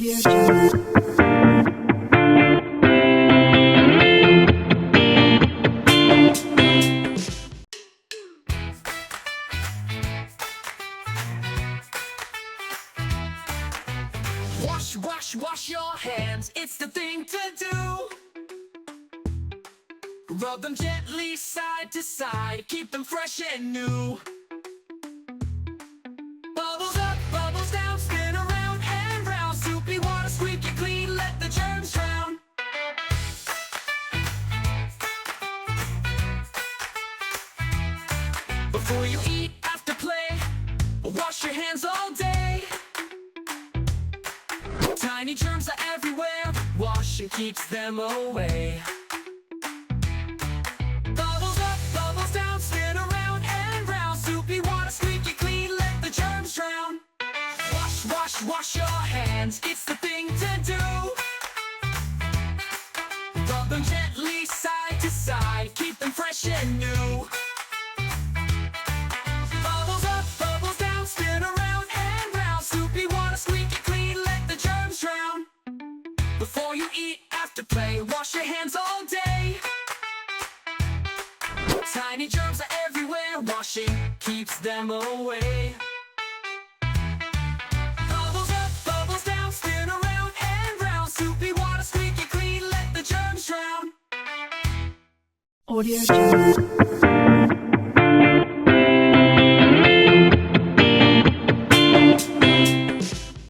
Germ. Wash your hands, it's the thing to do. Rub them gently side to side, keep them fresh and new. Bubbles up, bubbles down, spin around and round. Soupy water, squeaky clean, let the germs drown. Before you eat, after play, wash your hands all day. Tiny germs are everywhere, washing keeps them away. Bubbles up, bubbles down, spin around and round. Soupy water, squeaky clean, let the germs drown. Wash your hands, it's the thing to do. Rub them gently side to side, keep them fresh and new. Bubbles up, bubbles down, spin around and round. Soupy water, squeaky clean, let the germs drown. Before you eat, after play, wash your hands all day. Tiny germs are everywhere, washing keeps them away. Bubbles up, bubbles down, spin around and round. Soupy water, squeaky clean, let the germs drown. Audio Jungle.